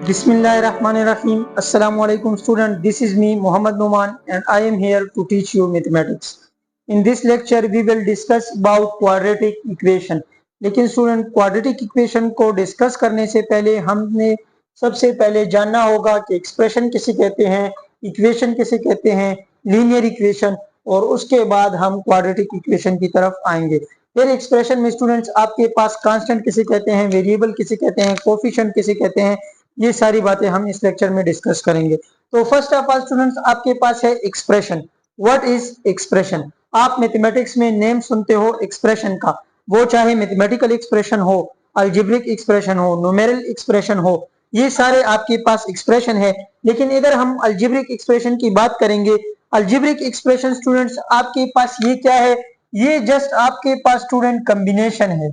Bismillahirrahmanirrahim. Assalamu alaikum student. This is me Muhammad Numan and I am here to teach you mathematics. In this lecture we will discuss about quadratic equation. लेकिन student quadratic equation को discuss करने से पहले हमने सबसे पहले जानना होगा कि एक्सप्रेशन किसे कहते हैं, इक्वेशन किसे कहते हैं, लीनियर इक्वेशन, और उसके बाद हम क्वाड्रेटिक इक्वेशन की तरफ आएंगे। फिर एक्सप्रेशन में स्टूडेंट्स आपके पास कांस्टेंट किसे कहते हैं, वेरिएबल किसे कहते हैं, कोफिशिएंट किसे कहते हैं, ये सारी बातें हम इस लेक्चर में डिस्कस करेंगे। तो फर्स्ट ऑफ ऑल स्टूडेंट्स आपके पास है एक्सप्रेशन। What is expression? आप मैथमेटिक्स में नेम सुनते हो एक्सप्रेशन का, वो चाहे मैथमेटिकल एक्सप्रेशन हो, अलजेब्रिक एक्सप्रेशन हो, न्यूमेरिकल एक्सप्रेशन हो, ये सारे आपके पास एक्सप्रेशन है। लेकिन इधर हम अलजेब्रिक एक्सप्रेशन की बात करेंगे। अलजेब्रिक एक्सप्रेशन स्टूडेंट्स आपके पास ये क्या है? ये जस्ट आपके पास स्टूडेंट कॉम्बिनेशन है,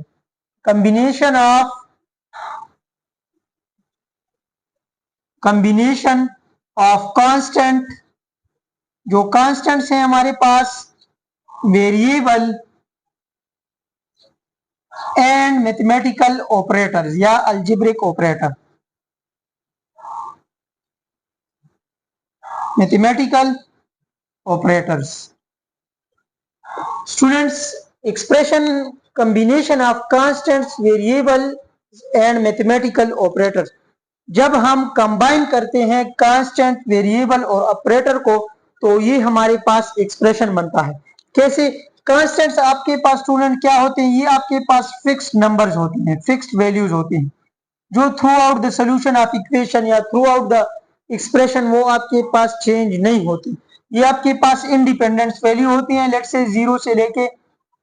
कॉम्बिनेशन ऑफ कांस्टेंट, जो कांस्टेंट्स हैं हमारे पास, वेरिएबल एंड मैथमेटिकल ऑपरेटर्स या algebraic operator. Mathematical operators students, expression combination of constants, variable and mathematical operators. जब हम कंबाइन करते हैं कांस्टेंट, वेरिएबल और ऑपरेटर को, तो ये हमारे पास एक्सप्रेशन बनता है। कैसे? कांस्टेंट्स आपके पास स्टूडेंट क्या होते हैं? ये आपके पास फिक्स्ड नंबर्स होते हैं, फिक्स्ड वैल्यूज होते हैं, जो through out the solution of equation या थ्रू आउट द एक्सप्रेशन वो आपके पास चेंज नहीं होती। ये आपके पास इंडिपेंडेंट वैल्यू होती हैं। लेट्स से 0 से लेके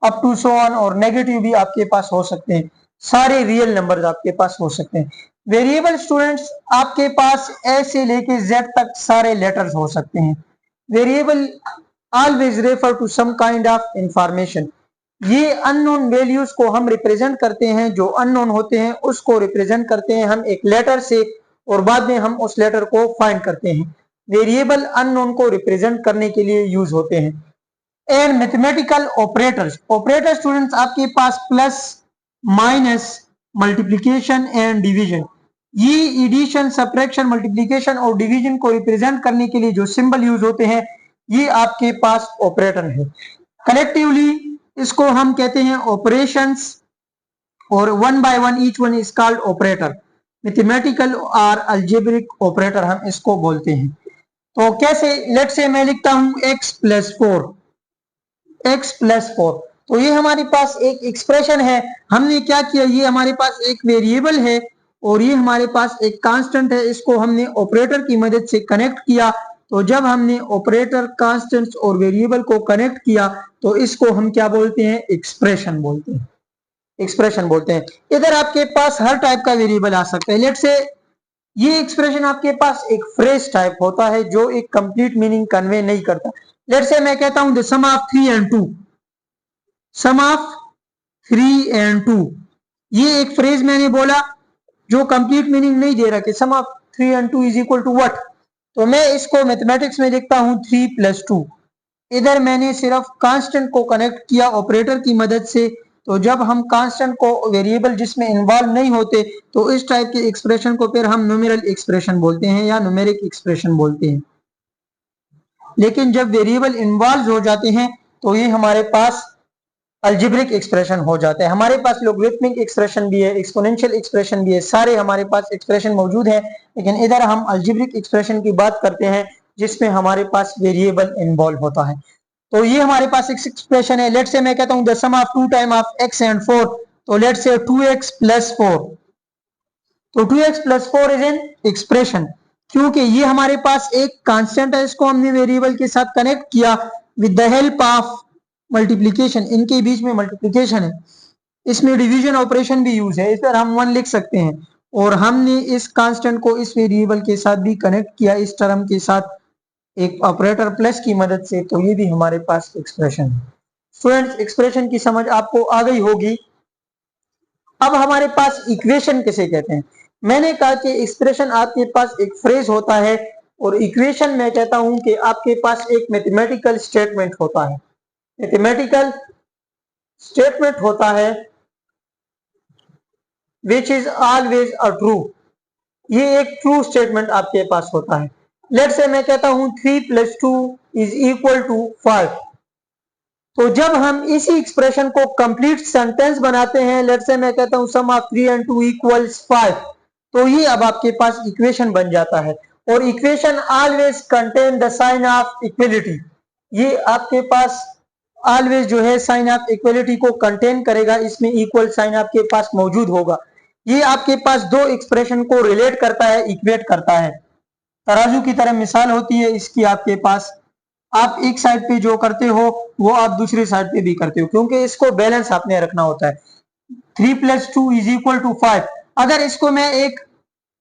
अप टू सो ऑन, और नेगेटिव भी आपके पास हो सकते हैं। सारे रियल नंबर्स आपके पास हो सकते हैं। वेरिएबल स्टूडेंट्स आपके पास ए से लेके जेड तक सारे लेटर्स हो सकते हैं। Variable always refer to some kind of information. ये अननोन वैल्यूज को हम रिप्रेजेंट करते हैं, जो अननोन होते हैं उसको रिप्रेजेंट करते हैं हम एक लेटर से, और बाद में हम उस लेटर को फाइंड करते हैं। वेरिएबल अननोन को रिप्रेजेंट करने के लिए यूज होते हैं। And mathematical operators, operator students आपके पास plus, minus, multiplication and division. ये एडिशन, सब्ट्रैक्शन, मल्टीप्लिकेशन और डिवीजन को रिप्रेजेंट करने के लिए जो सिंबल यूज होते हैं, ये आपके पास ऑपरेटर है। कलेक्टिवली इसको हम कहते हैं ऑपरेशंस, और one by one each one is called operator. Mathematical और अलजेब्रिक ऑपरेटर हम इसको बोलते हैं। तो कैसे? लेट्स से मैं लिखता हूं x प्लस 4, x प्लस 4। तो ये हमारे पास एक एक्सप्रेशन है। हमने क्या किया? ये हमारे पास एक वेरिएबल है और ये हमारे पास एक कांस्टेंट है, इसको हमने ऑपरेटर की मदद से कनेक्ट किया। तो जब हमने ऑपरेटर, कांस्टेंट्स और वेरिएबल को कनेक्ट किया, तो इसको हम क्या बोलते हैं? एक्सप्रेशन बोलते हैं, एक्सप्रेशन बोलते हैं। इधर आपके पास हर टाइप का वेरिएबल आ सकता है। लेट्स से ये एक्सप्रेशन आपके पास एक फ्रेज टाइप होता है, जो एक कंप्लीट मीनिंग कन्वे नहीं करता। लेट्स से मैं कहता हूं the sum of 3 and 2, sum of 3 and 2, ये एक फ्रेज मैंने बोला जो कंप्लीट मीनिंग नहीं दे रहा कि sum of 3 and 2 is equal to what. तो मैं इसको मैथमेटिक्स में लिखता हूं 3 प्लस 2। इधर मैंने सिर्फ कांस्टेंट को कनेक्ट किया ऑपरेटर की मदद से। तो जब हम कांस्टेंट को, वेरिएबल जिसमें इन्वॉल्व नहीं होते, तो इस टाइप के एक्सप्रेशन को फिर हम न्यूमेरिकल एक्सप्रेशन बोलते हैं या न्यूमेरिक एक्सप्रेशन बोलते हैं। लेकिन जब वेरिएबल इन्वॉल्व हो जाते हैं, तो ये हमारे पास अलजेब्रिक एक्सप्रेशन हो जाता है। हमारे पास लॉगरिथमिक एक्सप्रेशन भी है, एक्सपोनेंशियल एक्सप्रेशन भी है, सारे हमारे पास एक्सप्रेशन मौजूद है। लेकिन इधर हम अलजेब्रिक एक्सप्रेशन की बात करते हैं, जिसमें हमारे पास वेरिएबल इन्वॉल्व होता है। तो ये हमारे पास एक एक्सप्रेशन है। लेट्स से मैं कहता हूं the sum of 2 time of x and 4, तो लेट्स से 2x प्लस 4। तो 2x plus 4 is an expression, क्योंकि ये हमारे पास एक कांस्टेंट है, इसको हमने वेरिएबल के साथ कनेक्ट किया with the help of multiplication. इनके बीच में मल्टीप्लिकेशन है, इसमें डिवीजन ऑपरेशन भी यूज है, इस पर हम 1 लिख सकते हैं। और हमने इस कांस्टेंट को इस वेरिएबल के साथ भी कनेक्ट किया, इस टर्म के साथ एक ऑपरेटर प्लस की मदद से। तो ये भी हमारे पास एक्सप्रेशन है। स्टूडेंट्स, एक्सप्रेशन की समझ आपको आ गई होगी। अब हमारे पास इक्वेशन किसे कहते हैं? मैंने कहा कि एक्सप्रेशन आपके पास एक फ्रेज होता है, और इक्वेशन मैं कहता हूं कि आपके पास एक मैथमेटिकल स्टेटमेंट होता है। मैथमेटिकल स्टेटमेंट होता है which is always a true, ये एक ट्रू स्टेटमेंट आपके पास होता है। लेट्स से मैं कहता हूं 3 + 2 = 5। तो जब हम इसी एक्सप्रेशन को कंप्लीट सेंटेंस बनाते हैं, लेट्स से मैं कहता हूं सम ऑफ 3 and 2 = 5, तो ये अब आपके पास इक्वेशन बन जाता है। और equation always contain the sign of equality. ये आपके पास ऑलवेज जो है साइन ऑफ इक्वलिटी को कंटेन करेगा, इसमें इक्वल साइन आपके पास मौजूद होगा। ये आपके पास दो एक्सप्रेशन को रिलेट करता है, इक्वेट करता है। तराजू की तरह मिसाल होती है इसकी आपके पास, आप एक साइड पे जो करते हो वो आप दूसरी साइड पे भी करते हो, क्योंकि इसको बैलेंस आपने रखना होता है। 3 + 2 = 5। अगर इसको मैं एक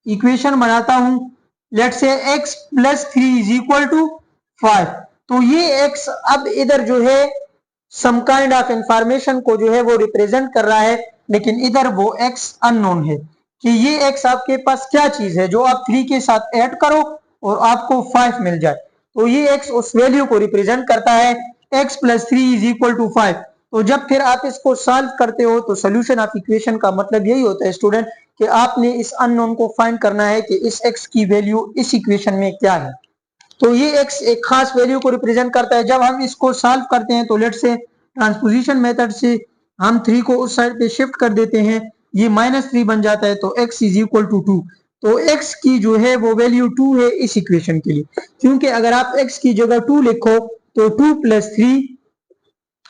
इक्वेशन बनाता हूं, लेट्स से x + 3 = 5, तो ये x अब इधर जो है सम काइंड ऑफ इंफॉर्मेशन को जो है वो रिप्रेजेंट कर रहा है, लेकिन इधर वो x अननोन है कि ये x आपके पास क्या चीज है जो आप 3 के साथ ऐड करो और आपको 5 मिल जाए। तो ये x उस वैल्यू को रिप्रेजेंट करता है, x + 3 = 5। तो जब फिर आप इसको सॉल्व करते हो तो सोल्यूशन ऑफ इक्वेशन का मतलब यही होता है स्टूडेंट कि आपने इस अननोन को फाइंड करना है कि इस x की वैल्यू इस इक्वेशन में क्या है। तो ये x एक खास वैल्यू को रिप्रेजेंट करता है। जब हम इसको सॉल्व करते हैं तो लेट से ट्रांसपोजिशन मेथड से हम 3 को उस साइड पे शिफ्ट कर देते हैं, ये -3 बन जाता है, तो x = 2। तो x की जो है वो वैल्यू 2 है इस इक्वेशन के लिए, क्योंकि अगर आप x की जगह 2 लिखो तो 2 + 3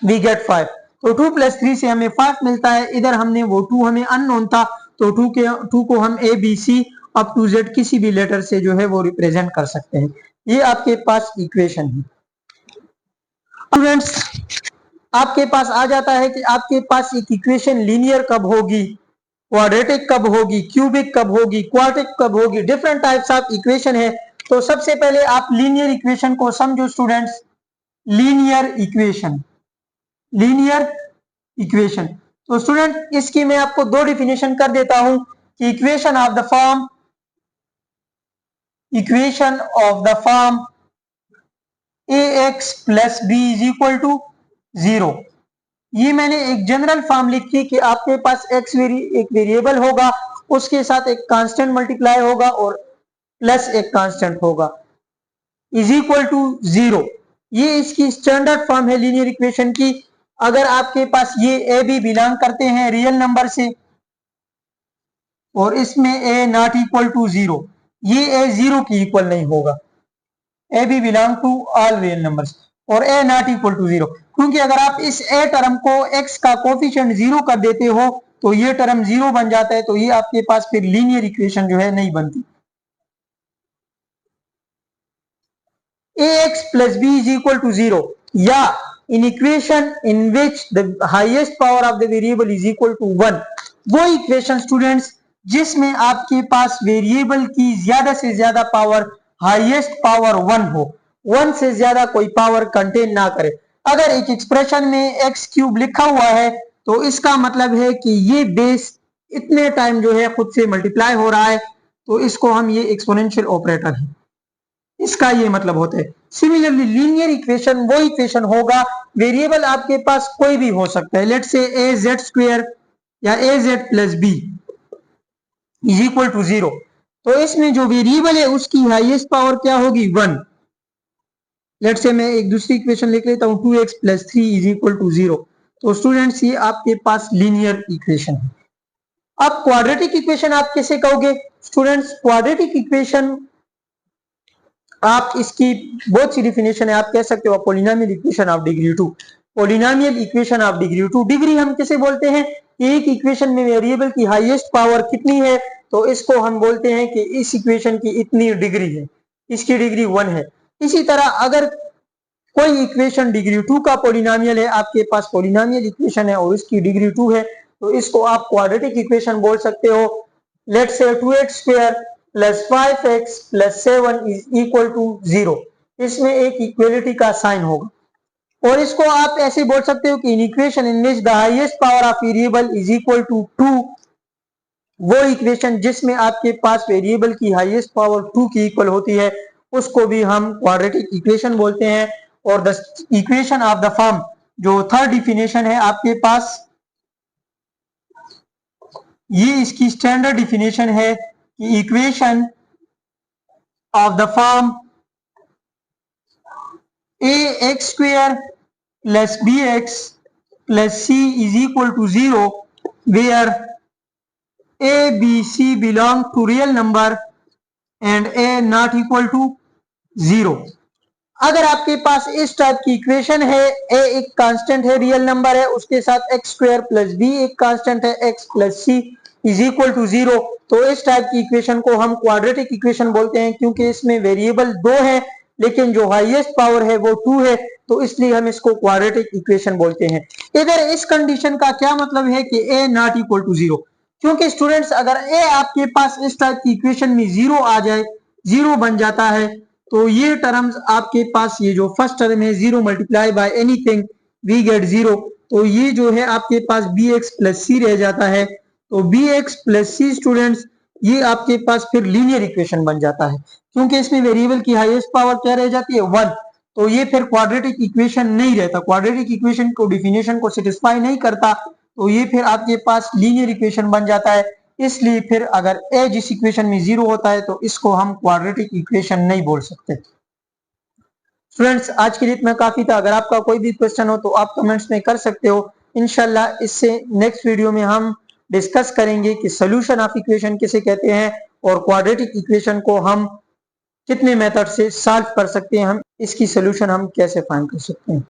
वी गेट 5। तो 2 + 3 से हमें 5 मिलता है। इधर हमने वो 2 हमें अननोन था, तो 2 को हम A B C up to Z किसी भी लेटर से जो है वो रिप्रेजेंट कर सकते हैं। ये आपके पास इक्वेशन है। स्टूडेंट्स, आपके पास आ जाता है कि आपके पास एक इक्वेशन लीनियर कब होगी, क्वाड्रेटिक कब होगी, क्यूबिक कब होगी, क्वार्टिक कब होगी, डिफरेंट टाइप्स ऑफ इक्वेशन है। तो सबसे पहले आप लीनियर इक्वेशन को समझो students. Linear equation, linear equation, तो स्टूडेंट इसकी मैं आपको दो डिफिनेशन कर देता हूं कि equation of the form ax + b = 0। ये मैंने एक जनरल फॉर्म लिखी कि आपके पास x एक वेरिएबल होगा, उसके साथ एक कांस्टेंट मल्टीप्लाई होगा और प्लस एक कांस्टेंट होगा, = 0। ये इसकी स्टैंडर्ड फॉर्म है लीनियर इक्वेशन की। अगर आपके पास ये ए बी बिलोंग करते हैं रियल नंबर से और इसमें a ≠ 0, ये a 0 की इक्वल नहीं होगा। A B belong to all real numbers और a ≠ 0, क्योंकि अगर आप इस a टर्म को x का कोफिशिएंट 0 कर देते हो तो ये टर्म 0 बन जाता है, तो ये आपके पास फिर लीनियर इक्वेशन जो है नहीं बनती। ax + b = 0 या in equation in which the highest power of the variable is equal to 1, वो इक्वेशन स्टूडेंट्स जिसमें आपके पास वेरिएबल की ज्यादा से ज्यादा पावर हाईएस्ट पावर 1 हो, 1 से ज्यादा कोई पावर कंटेन ना करे। अगर एक एक्सप्रेशन में x³ लिखा हुआ है तो इसका मतलब है कि ये बेस इतने टाइम जो है खुद से मल्टीप्लाई हो रहा है, तो इसको हम ये एक्सपोनेंशियल ऑपरेटर है, इसका ये मतलब होता है। सिमिलरली लीनियर इक्वेशन वो इक्वेशन होगा, वेरिएबल आपके पास कोई भी हो सकता है, लेट्स से az² या az + b = 0। तो इसमें जो वेरिएबल है उसकी हाईएस्ट पावर क्या होगी, 1। लेट्स से मैं एक दूसरी इक्वेशन लिख लेता हूं, 2x + 3 = 0। तो स्टूडेंट्स ये आपके पास लीनियर इक्वेशन है। अब क्वाड्रेटिक इक्वेशन आप कैसे कहोगे स्टूडेंट्स? क्वाड्रेटिक इक्वेशन आप इसकी बहुत सी डिफिनेशन है, आप कह सकते हो polynomial equation of degree 2। Polynomial equation of degree 2, degree हम किसे बोलते हैं? एक इक्वेशन में वेरिएबल की हाईएस्ट पावर कितनी है, तो इसको हम बोलते हैं कि इस इक्वेशन की इतनी डिग्री है, इसकी डिग्री 1 है। इसी तरह अगर कोई इक्वेशन डिग्री 2 का पॉलिनोमियल है, आपके पास पॉलिनोमियल इक्वेशन है और इसकी डिग्री 2 है, तो इसको आप क्वाड्रेटिक इक्वेशन बोल सकते हो। Let's say 2x² + 5x + 7 = 0। इसमें एक इक्वलिटी का साइन होगा। और इसको आप ऐसे बोल सकते हो कि इन equation in which the highest power of variable is equal to 2, वो इक्वेशन जिसमें आपके पास वेरिएबल की हाईएस्ट पावर 2 की इक्वल होती है, उसको भी हम क्वाड्रेटिक इक्वेशन बोलते हैं। और the equation of the form, जो थर्ड डिफिनेशन है आपके पास, ये इसकी स्टैंडर्ड डिफिनेशन है कि equation of the form ax square plus bx plus c is equal to 0 where a, b, c belong to real number and a not equal to 0। अगर आपके पास इस टाइप की इक्वेशन है, a एक constant है, real number है, उसके साथ x स्क्वायर प्लस b एक कांस्टेंट है, x plus c is equal to 0, तो इस टाइप की इक्वेशन को हम क्वाड्रेटिक इक्वेशन बोलते हैं, क्योंकि इसमें वेरिएबल 2 है लेकिन जो हाईएस्ट पावर है वो 2 है, तो इसलिए हम इसको क्वाड्रेटिक इक्वेशन बोलते हैं। इधर इस कंडीशन का क्या मतलब है कि a नॉट इक्वल टू 0, क्योंकि स्टूडेंट्स अगर a आपके पास इस टाइप की इक्वेशन में 0 आ जाए, 0 बन जाता है, तो ये टर्म्स आपके पास, ये जो फर्स्ट टर्म है 0 multiply by anything we get 0, तो ये जो है आपके पास bx प्लस सी रह जाता है। तो bx प्लस सी स्टूडेंट्स ये आपके पास फिर लीनियर इक्वेशन बन जाता है, क्योंकि इसमें वेरिएबल की हाईएस्ट पावर क्या रह जाती है 1, तो ये फिर क्वाड्रेटिक इक्वेशन नहीं रहता, क्वाड्रेटिक इक्वेशन को डिफिनेशन को सेटिस्फाई नहीं करता, तो ये फिर आपके पास लीनियर इक्वेशन बन जाता है। इसलिए फिर अगर a जिस इक्वेशन में 0 होता है तो इसको हम क्वाड्रेटिक इक्वेशन नहीं बोल सकते। स्टूडेंट्स आज के लिए इतना काफी था। अगर आपका कोई भी क्वेश्चन हो तो आप कमेंट्स में कर सकते हो। इंशाल्लाह इससे नेक्स्ट वीडियो में हम डिस्कस करेंगे कि सोल्यूशन ऑफ इक्वेशन किसे कहते हैं और क्वाड्रेटिक इक्वेशन को हम कितने मेथड से सॉल्व कर सकते हैं, हम इसकी सोल्यूशन हम कैसे फाइंड कर सकते हैं।